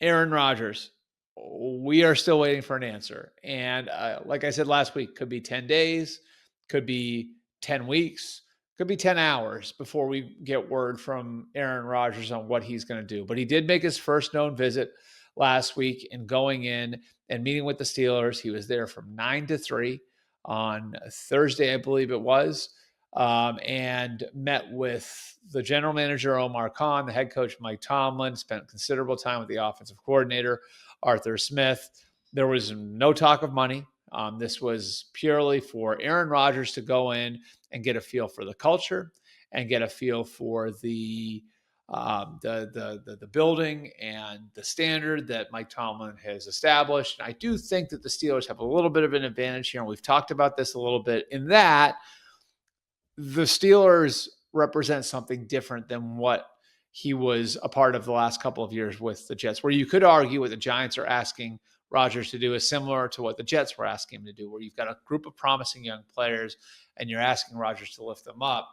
Aaron Rodgers, we are still waiting for an answer. And like I said last week, could be 10 days, could be 10 weeks, could be 10 hours before we get word from Aaron Rodgers on what he's going to do. But he did make his first known visit last week and going in and meeting with the Steelers. He was there from 9 to 3 on Thursday, I believe it was, and met with the general manager, Omar Khan, the head coach, Mike Tomlin, spent considerable time with the offensive coordinator, Arthur Smith. There was no talk of money. This was purely for Aaron Rodgers to go in and get a feel for the culture and get a feel for the building and the standard that Mike Tomlin has established. And I do think that the Steelers have a little bit of an advantage here, and we've talked about this a little bit, in that the Steelers represent something different than what he was a part of the last couple of years with the Jets, where you could argue what the Giants are asking Rodgers to do is similar to what the Jets were asking him to do, where you've got a group of promising young players and you're asking Rodgers to lift them up.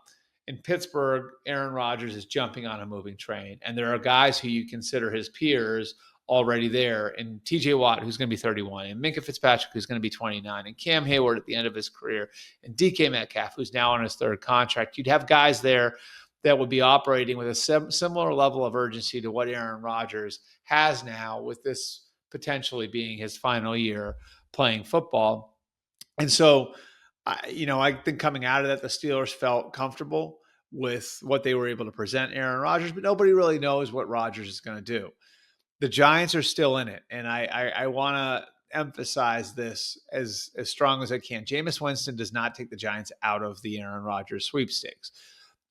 In Pittsburgh, Aaron Rodgers is jumping on a moving train, and there are guys who you consider his peers already there, and TJ Watt, who's going to be 31, and Minkah Fitzpatrick, who's going to be 29, and Cam Hayward at the end of his career, and DK Metcalf, who's now on his third contract. You'd have guys there that would be operating with a similar level of urgency to what Aaron Rodgers has now, with this potentially being his final year playing football. And so, I think coming out of that, the Steelers felt comfortable with what they were able to present Aaron Rodgers, but nobody really knows what Rodgers is going to do. The Giants are still in it, and I want to emphasize this as strong as I can. Jameis Winston does not take the Giants out of the Aaron Rodgers sweepstakes.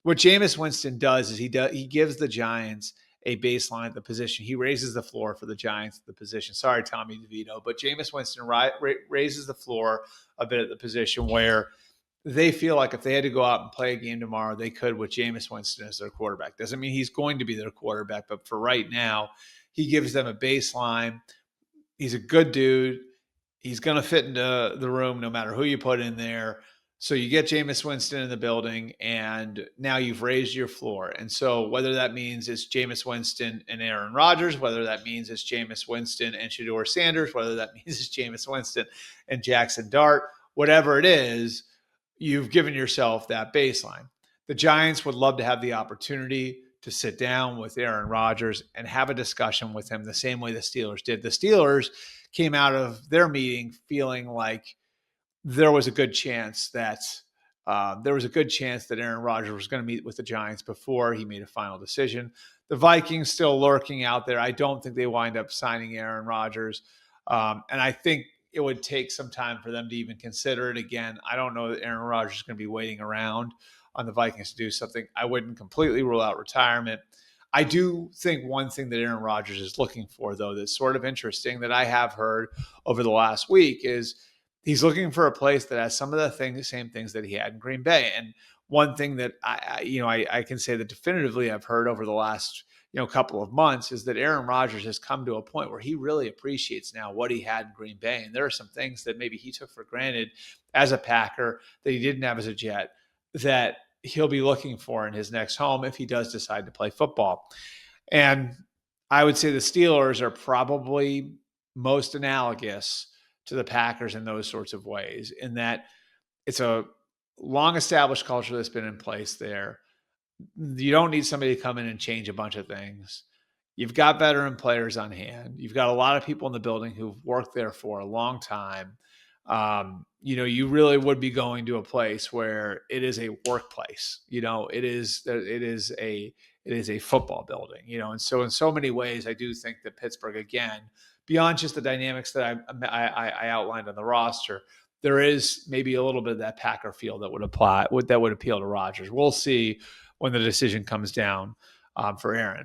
What Jameis Winston does is he gives the Giants a baseline at the position. He raises the floor for the Giants at the position. Sorry, Tommy DeVito, but Jameis Winston raises the floor a bit at the position where they feel like if they had to go out and play a game tomorrow, they could with Jameis Winston as their quarterback. Doesn't mean he's going to be their quarterback, but for right now, he gives them a baseline. He's a good dude. He's going to fit into the room no matter who you put in there. So you get Jameis Winston in the building, and now you've raised your floor. And so whether that means it's Jameis Winston and Aaron Rodgers, whether that means it's Jameis Winston and Shedeur Sanders, whether that means it's Jameis Winston and Jackson Dart, whatever it is, you've given yourself that baseline. The Giants would love to have the opportunity to sit down with Aaron Rodgers and have a discussion with him the same way the Steelers did. The Steelers came out of their meeting feeling like there was a good chance that Aaron Rodgers was going to meet with the Giants before he made a final decision. The Vikings still lurking out there. I don't think they wind up signing Aaron Rodgers. And I think it would take some time for them to even consider it again. I don't know that Aaron Rodgers is going to be waiting around on the Vikings to do something. I wouldn't completely rule out retirement. I do think one thing that Aaron Rodgers is looking for, though, that's sort of interesting that I have heard over the last week is he's looking for a place that has some of the same things that he had in Green Bay. And one thing that I can say that definitively I've heard over the last couple of months is that Aaron Rodgers has come to a point where he really appreciates now what he had in Green Bay. And there are some things that maybe he took for granted as a Packer that he didn't have as a Jet that he'll be looking for in his next home if he does decide to play football. And I would say the Steelers are probably most analogous to the Packers in those sorts of ways, in that it's a long established culture that's been in place there. You don't need somebody to come in and change a bunch of things. You've got veteran players on hand. You've got a lot of people in the building who've worked there for a long time. You really would be going to a place where it is a workplace. It is a football building. And so in so many ways, I do think that Pittsburgh, again, beyond just the dynamics that I outlined on the roster, there is maybe a little bit of that Packer feel that would appeal to Rodgers. We'll see when the decision comes down for Aaron.